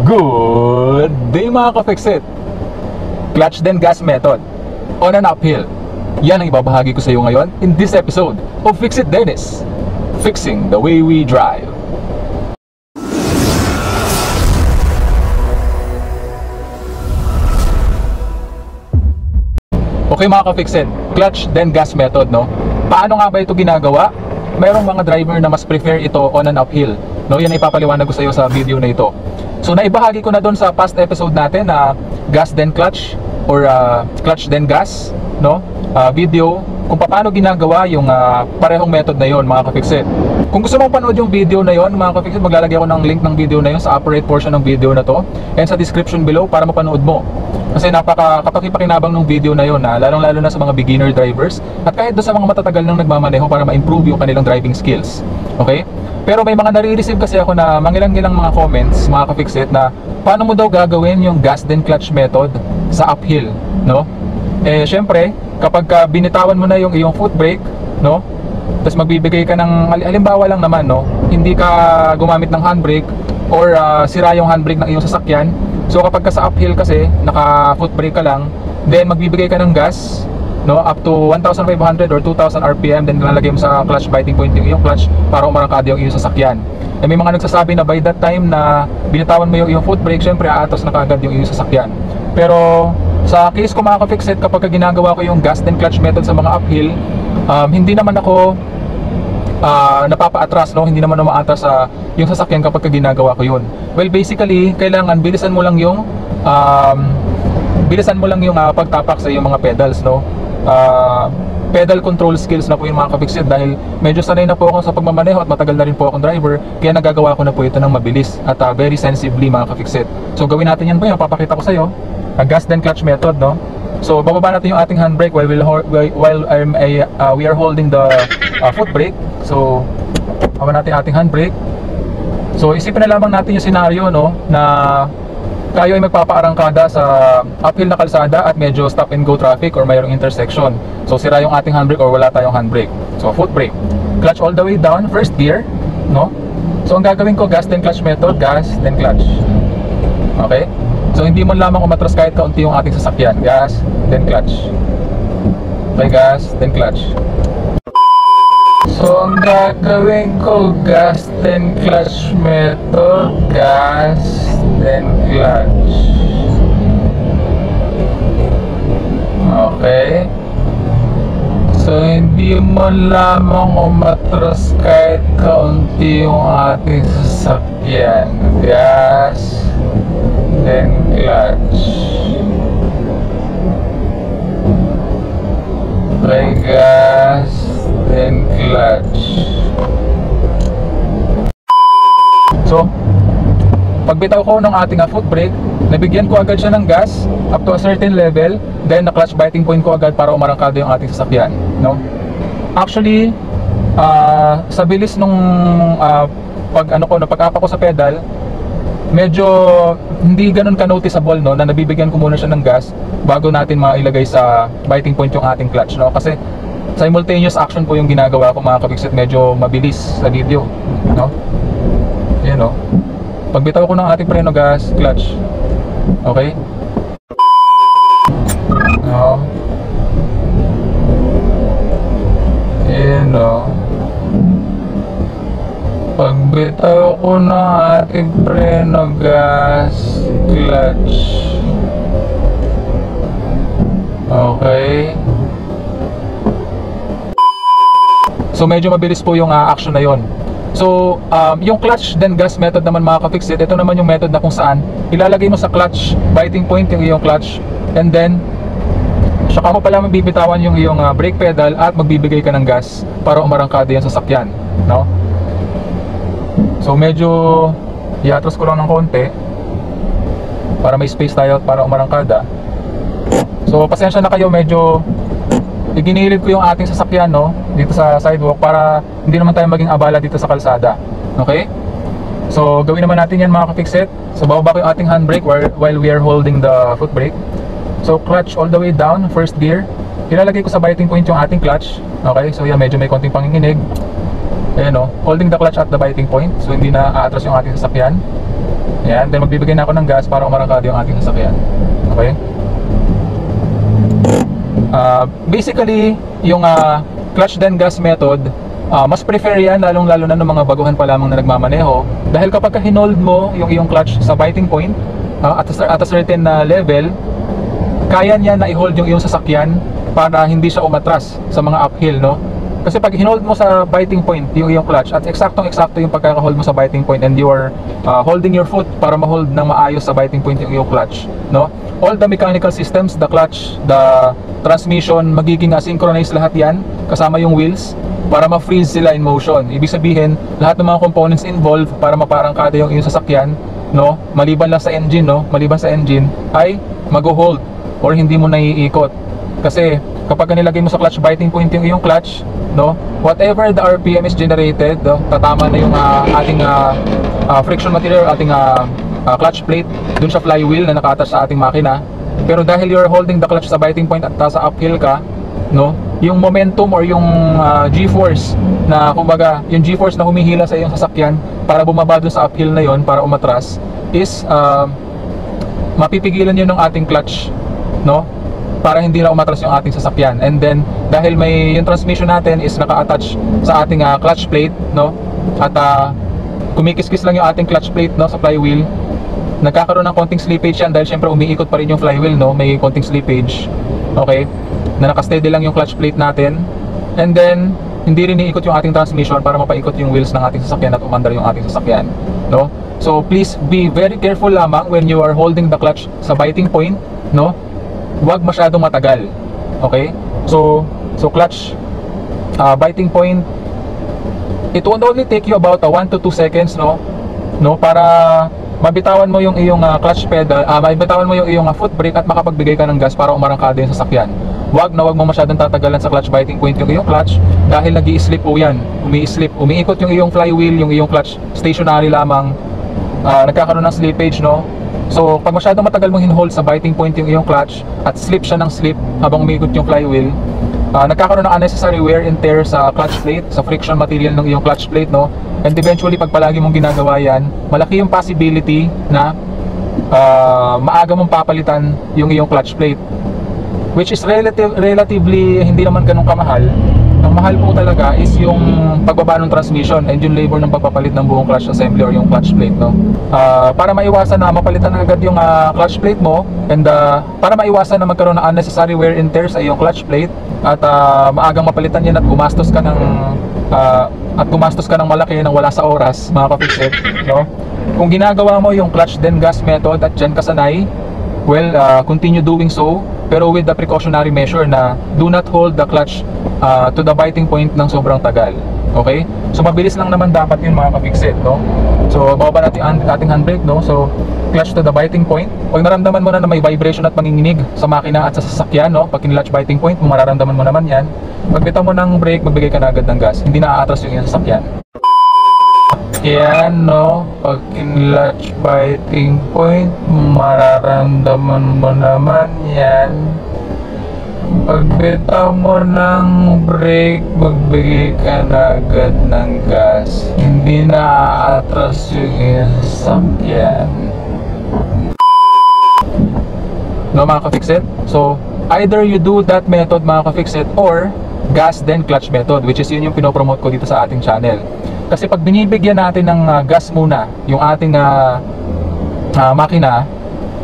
Good day mga ka-Fixit! Clutch then gas method on an uphill. Yan ang ibabahagi ko sa iyo ngayon in this episode of Fix It Dennis, fixing the way we drive. Okay mga ka-Fixit, clutch then gas method, no? Paano nga ba ito ginagawa? Mayroong mga driver na mas prefer ito on an uphill, no? Yan ay ipapaliwanag ko sa iyo sa video na ito. So naibahagi ko na doon sa past episode natin na gas then clutch or clutch then gas, no? Video kung paano ginagawa yung parehong method na yon mga ka-Fixit. Kung gusto mong panood yung video na yon mga ka-Fixit, maglalagay ako ng link ng video na yon sa upper right portion ng video na to and sa description below para mapanood mo. Kasi kapaki-pakinabang ng video na yon, lalong-lalo na sa mga beginner drivers at kahit doon sa mga matatagal nang nagmamaneho para ma-improve yung kanilang driving skills. Okay? Pero may mga nare-receive kasi ako na mangilang-ilang mga comments mga ka-Fixit na paano mo daw gagawin yung gas then clutch method sa uphill, no? Eh syempre, kapag binitawan mo na yung iyong foot brake, no? Tapos magbibigay ka ng halimbawa lang naman, no? Hindi ka gumamit ng handbrake or sira yung handbrake ng iyong sasakyan. So kapag ka sa uphill kasi naka foot brake ka lang, then magbibigay ka ng gas, no, up to 1,500 or 2,000 RPM, then lalagay mo sa clutch biting point yung iyong clutch para umarangkada yung iyong sasakyan. Eh, may mga nagsasabi na by that time na binitawan mo yung iyong foot brake, syempre aatos na kaagad yung iyong sasakyan. Pero sa case ko mga ka-Fixit, kapag ginagawa ko yung gas then clutch method sa mga uphill, hindi naman ako napapaatras, no? Hindi naman umaatras sa yung sasakyan kapag ginagawa ko yun. Well, basically, kailangan bilisan mo lang yung pagtapak sa iyong mga pedals, no? Pedal control skills na po yung mga ka-Fixit dahil medyo sanay na po ako sa pagmamaneho at matagal na rin po akong driver, kaya nagagawa ko na po ito ng mabilis at very sensibly mga ka-Fixit. So gawin natin yan po, yung papakita ko sa iyo, gas then clutch method, no? So bababa natin yung ating handbrake while we are holding the foot brake. So bababa natin ating handbrake. So isipin na lamang natin yung scenario, no, na tayo ay magpapaarangkada sa uphill na kalsada at medyo stop and go traffic or mayroong intersection. So sira yung ating handbrake or wala tayong handbrake. So foot brake, clutch all the way down, first gear, no? So ang gagawin ko, gas then clutch method, gas then clutch. Okay? So hindi mo lamang umatras kahit kaunti yung ating sasakyan. Gas then clutch. Okay, gas then clutch. So ang gagawin ko, gas then clutch method, gas then clutch. Okay. So hindi mo lamang umatras kahit kaunti yung ating sasakyan. Gas then clutch. Okay, gas then clutch. So pagbitaw ko ng ating foot brake, nabigyan ko agad siya ng gas up to a certain level, then na clutch biting point ko agad para umarangkada yung ating sasakyan, no? Actually, sa bilis nung pag-apa ko sa pedal, medyo hindi ganun ka-noticeable, no, na nabibigyan ko muna siya ng gas bago natin mailagay sa biting point yung ating clutch, no? Kasi simultaneous action po yung ginagawa ko mga ka-Fixit, medyo mabilis sa video, no? Yan, no? Pagbitaw ko ng ating preno, gas, clutch. Okay? No? Yan, no? Pagbitaw ko ng ating preno, gas, clutch. Okay? So medyo mabilis po yung action na yon. So yung clutch then gas method naman mga ka-Fixit, ito naman yung method na kung saan ilalagay mo sa clutch biting point yung iyong clutch, and then saka mo pala mabibitawan yung iyong brake pedal at magbibigay ka ng gas para umarangkada yung sasakyan, no? So medyo iatras ko lang ng konti para may space tayo para umarangkada. So pasensya na kayo, medyo iginilid ko yung ating sasakyan, no, dito sa sidewalk para hindi naman tayo maging abala dito sa kalsada. Okay? So gawin naman natin yan mga ka-Fixit. So bababa ko yung ating handbrake while we are holding the foot brake. So clutch all the way down, first gear. Ilalagay ko sa biting point yung ating clutch. Okay? So yan, medyo may konting panginginig. Ayan o, holding the clutch at the biting point, so hindi na aatras yung ating sasakyan. Yan, then magbibigay na ako ng gas para umarangkada yung ating sasakyan. Okay? Basically, yung clutch then gas method, mas prefer yan lalong-lalo na ng mga baguhan pa lamang na nagmamaneho. Dahil kapag hinold mo yung iyong clutch sa biting point, at a certain level, kaya niya na i-hold yung iyong sasakyan para hindi siya umatras sa mga uphill, no? Kasi pag hinold mo sa biting point yung iyong clutch at eksaktong-eksakto yung pagkaka-hold mo sa biting point and you are holding your foot para ma-hold ng maayos sa biting point yung iyong clutch, no? All the mechanical systems, the clutch, the transmission, magiging synchronized lahat yan kasama yung wheels para ma-freeze sila in motion. Ibig sabihin, lahat ng mga components involved para maparangkada yung iyong sasakyan, no? Maliban lang sa engine, no? Maliban sa engine ay mag-hold or hindi mo naiikot. Kasi kapag nilagay mo sa clutch biting point yung iyong clutch, no, whatever the RPM is generated, no, tatama na yung ating friction material, ating clutch plate dun sa flywheel na naka-attach sa ating makina. Pero dahil you're holding the clutch sa biting point at sa uphill ka, no, yung momentum or yung G-force na, kumbaga, yung G-force na humihila sa iyong sasakyan para bumaba dun sa uphill na yon para umatras is mapipigilan yun ng ating clutch, no, para hindi na umatras yung ating sasakyan. And then dahil may yung transmission natin is naka-attach sa ating clutch plate, no, at kumikis-kis lang yung ating clutch plate, no, sa flywheel, nagkakaroon ng konting slippage yan dahil syempre umiikot pa rin yung flywheel, no, may konting slippage, okay, na naka-steady lang yung clutch plate natin. And then hindi rin iikot yung ating transmission para mapaikot yung wheels ng ating sasakyan at umandar yung ating sasakyan, no. So please be very careful lamang when you are holding the clutch sa biting point, no. Huwag masyadong matagal. Okay? So clutch biting point, it will only take you about 1 to 2 seconds, no, para mabitawan mo yung iyong clutch pedal, mabitawan mo yung iyong foot brake at makapagbigay ka ng gas para umarangkada yung sasakyan. Huwag mo masyadong tatagalan sa clutch biting point yung iyong clutch dahil nag-i-slip po yan. Umiikot yung iyong flywheel, yung iyong clutch stationary lamang, nagkakaroon ng slippage, no. So pag masyadong matagal mong hinhold sa biting point yung iyong clutch at slip siya ng slip habang umiikot yung flywheel, nagkakaroon ng unnecessary wear and tear sa clutch plate, sa friction material ng iyong clutch plate, no. And eventually pag palagi mong ginagawa yan, malaki yung possibility na maaga mong papalitan yung iyong clutch plate, which is relatively hindi naman ganun kamahal. Ang mahal po talaga is yung pagbaba ng transmission and yung labor ng pagpapalit ng buong clutch assembly or yung clutch plate, no. Para maiwasan na mapalitan agad yung clutch plate mo and para maiwasan na magkaroon ng unnecessary wear and tear sa iyong clutch plate at maagang mapalitan yan at gumastos ka ng malaki nang wala sa oras, mga ka-fixit, no. Kung ginagawa mo yung clutch then gas method at dyan kasanay, well, continue doing so, pero with the precautionary measure na do not hold the clutch to the biting point ng sobrang tagal. Okay? So mabilis lang naman dapat yun, mga ka-fixit, no? So bababa natin ang ating handbrake, no? So clutch to the biting point. Pag naramdaman mo na may vibration at panginginig sa makina at sa sasakyan, no, pag kinlatch biting point, mararamdaman mo naman yan. Pagbitaw mo ng brake, magbigay ka na agad ng gas, hindi na aatras yung sasakyan. Yan, no, pag kinlatch biting point, mararamdaman mo naman yan. Pagbitaw mo ng brake, magbigay ka na agad ng gas, hindi na aatras yung sasakyan. No, mga ka-fixit? So either you do that method, mga ka-fixit, or gas then clutch method, which is yun yung pinopromote ko dito sa ating channel. Kasi pag binibigyan natin ng gas muna yung ating makina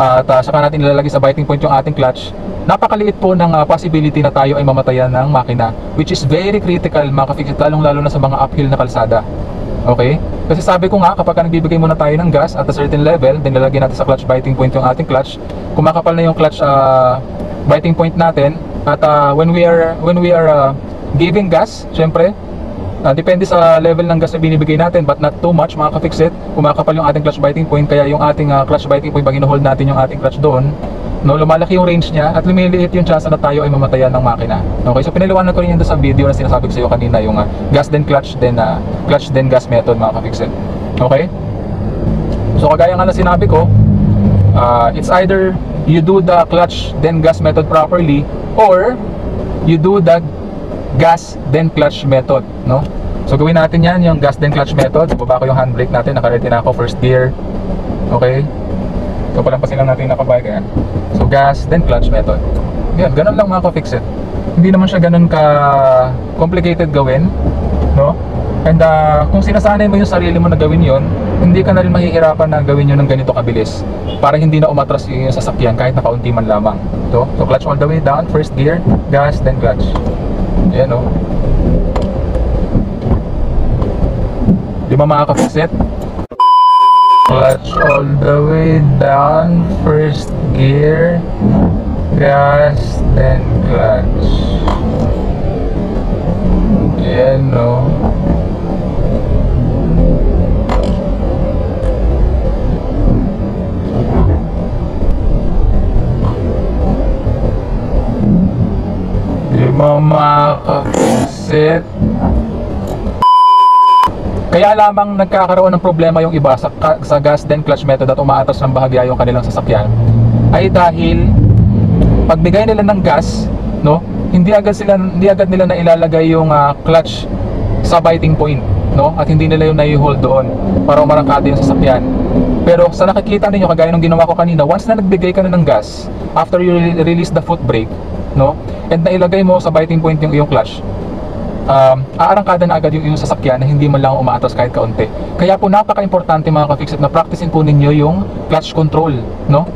at saka natin ilalagay sa biting point yung ating clutch, napakaliit po ng possibility na tayo ay mamatayan ng makina, which is very critical, mga ka-fixit, lalong-lalo na sa mga uphill na kalsada. Okay? Kasi sabi ko nga, kapag nagbibigay muna tayo ng gas at a certain level, then lalagyan natin sa clutch biting point yung ating clutch, kumakapal na yung clutch biting point natin, at when we are giving gas, syempre depende sa level ng gas na binibigay natin, but not too much, mga ka-fixit, kumakapal yung ating clutch biting point, kaya yung ating clutch biting point, pag ino-hold natin yung ating clutch doon, no, lumalaki yung range niya at lumiliit yung chance na tayo ay mamatayan ng makina. Okay, so pinaliwanag ko rin yan sa video na sinasabi ko sa iyo kanina, yung gas then clutch then gas method, mga ka-fixit. Okay? So kagaya nga na sinabi ko, it's either you do the clutch then gas method properly, or you do the gas then clutch method, no? So gawin natin yan, yung gas then clutch method. Baba ko yung handbrake natin, naka-ready na ako, first gear. Okay? So palampasin lang natin yung nakabike. Ayan. So gas, then clutch method. Yan, ganun lang mga ka-fix it. Hindi naman siya ganun ka complicated gawin, no? And kung sinasanay mo yung sarili mo na gawin yon, hindi ka na rin mahihirapan na gawin yun ng ganito kabilis para hindi na umatras yung sasakyan kahit na kaunti man lamang. So clutch all the way down, first gear, gas, then clutch. Ayan, no? Di ba mga ka-fix it? Clutch all the way down, first gear, gas, then clutch. Ayan, no? Di ba makaka-fix it? Kaya lamang nagkakaroon ng problema yung iba sa gas then clutch method at umaatras ng bahagya yung kanilang sasakyan ay dahil pagbigay nila ng gas, no, hindi agad nila na ilalagay yung clutch sa biting point, no, at hindi nila yung nai-hold doon para umarangkada yung sasakyan. Pero sa nakikita niyo kagaya ng ginawa ko kanina, once na nagbigay ka na ng gas after you release the foot brake, no, and nailagay mo sa biting point yung iyong clutch, aarangkada na agad yung sasakyan na hindi man lang umaatras kahit kaunti. Kaya po napaka-importante mga ka-fix it na practicein po ninyo yung clutch control, no?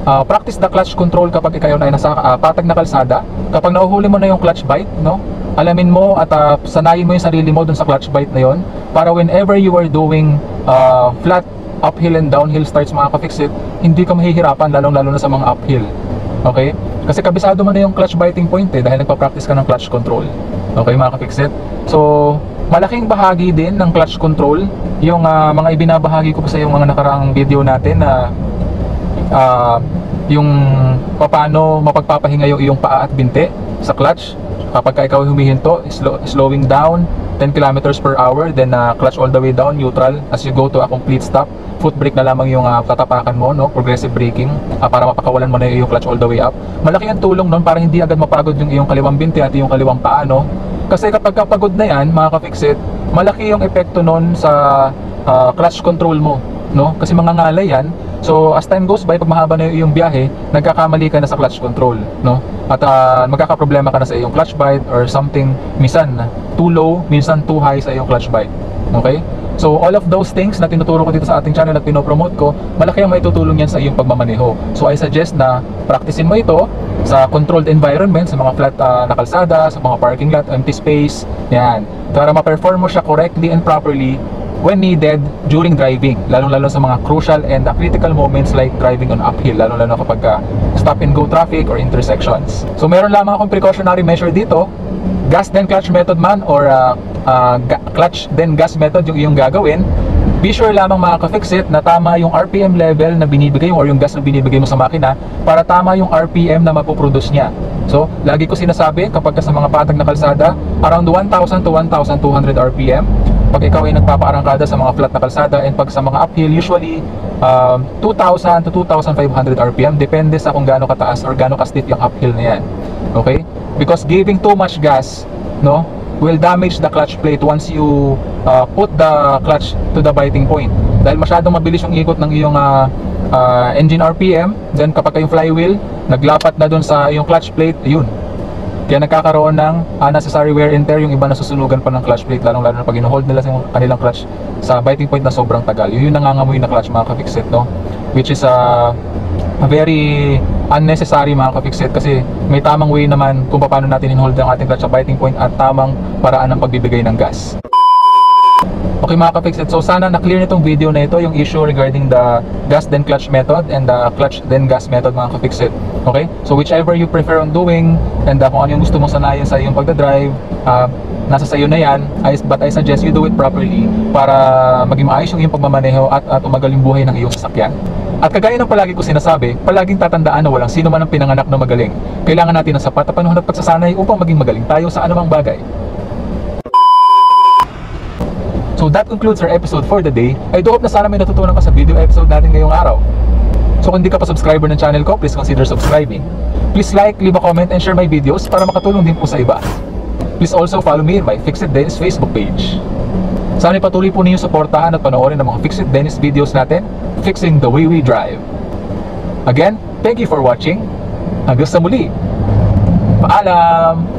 Practice the clutch control kapag ikaw ay nasa patag na kalsada. Kapag nahuhuli mo na yung clutch bite, no? Alamin mo at sanayin mo yung sarili mo dun sa clutch bite na yon para whenever you are doing flat uphill and downhill starts mga ka-fix it, hindi ka mahihirapan lalong-lalo na sa mga uphill. Okay? Kasi kabisado mo na yung clutch biting point dahil nagpa-practice ka ng clutch control. Okay mga ka-fix it? So, malaking bahagi din ng clutch control yung mga ibinabahagi ko pa sa yung mga nakaraang video natin na yung paano mapagpapahinga yung iyong paa at binte sa clutch kapag ikaw humihinto, slowing down 10 kilometers per hour, then clutch all the way down, neutral as you go to a complete stop. Foot brake na lamang yung tatapakan mo, no? Progressive braking para mapakawalan mo na yung clutch all the way up. Malaki ang tulong nun para hindi agad mapagod yung iyong kaliwang binti at yung kaliwang paa, no? Kasi kapag kapagod na yan, mga ka-fix it, malaki yung epekto nun sa clutch control mo, no? Kasi mangangalay yan. So as time goes by, pag mahaba na yung biyahe, nagkakamali ka na sa clutch control, no? At magkakaproblema ka na sa iyong clutch bite or something, minsan too low, minsan too high sa iyong clutch bite. Okay? So all of those things na tinuturo ko dito sa ating channel at pinopromote ko, malaki ang maitutulong yan sa iyong pagmamaneho. So I suggest na practicein mo ito sa controlled environment, sa mga flat na kalsada, sa mga parking lot, empty space, yan, para ma-perform mo siya correctly and properly when needed during driving, lalo-lalo sa mga crucial and critical moments like driving on uphill, lalo-lalo kapag stop and go traffic or intersections. So meron lamang akong precautionary measure dito, gas then clutch method man or clutch then gas method yung iyong gagawin. Be sure lamang mga ka-fix it na tama yung RPM level na binibigay mo or yung gas na binibigay mo sa makina para tama yung RPM na mapoproduce niya. So, lagi ko sinasabi kapag sa mga patag na kalsada, around 1,000 to 1,200 RPM. Pag ikaw ay nagpapaarangkada sa mga flat na kalsada, and pag sa mga uphill, usually 2,000 to 2,500 RPM. Depende sa kung gaano kataas or gaano ka-steep yung uphill na yan. Okay? Because giving too much gas, no, will damage the clutch plate once you put the clutch to the biting point. Dahil masyadong mabilis yung ikot ng iyong engine RPM, then kapag yung flywheel naglapat na dun sa yung clutch plate, yun, kaya nagkakaroon ng unnecessary wear and tear yung iba na susunugan pa ng clutch plate, lalong-lalo na pag ino-hold nila sa kanilang clutch sa biting point na sobrang tagal. Yun yung nangangamoy na clutch mga ka-fix it, no? Which is a very unnecessary mga ka-fix it, kasi may tamang way naman kung paano natin in-hold ang ating clutch sa biting point at tamang paraan ng pagbibigay ng gas. Okay mga ka-fix it, so sana na-clear nitong video na ito yung issue regarding the gas then clutch method and the clutch then gas method mga ka-fix it. Okay? So whichever you prefer on doing and kung ano yung gusto mong sanayin sa iyong pagdadrive, nasa sayo na yan, but I suggest you do it properly para maging maayos yung iyong pagmamaneho at umagal yung buhay ng iyong sasakyan. At kagaya ng palagi ko sinasabi, palaging tatandaan na walang sino man ang pinanganak na magaling. Kailangan natin ng sapat na panahon at pagsasanay upang maging magaling tayo sa anumang bagay. So that concludes our episode for the day. I do hope na sana may natutunan ka sa video episode natin ngayong araw. So kung hindi ka pa subscriber ng channel ko, please consider subscribing. Please like, leave a comment, and share my videos para makatulong din po sa iba. Please also follow me in my Fix It Dennis Facebook page. Sana patuloy po ninyo suportahan at panoorin ang mga Fix It Dennis videos natin fixing the way we drive. Again, thank you for watching. Hanggang sa muli. Paalam!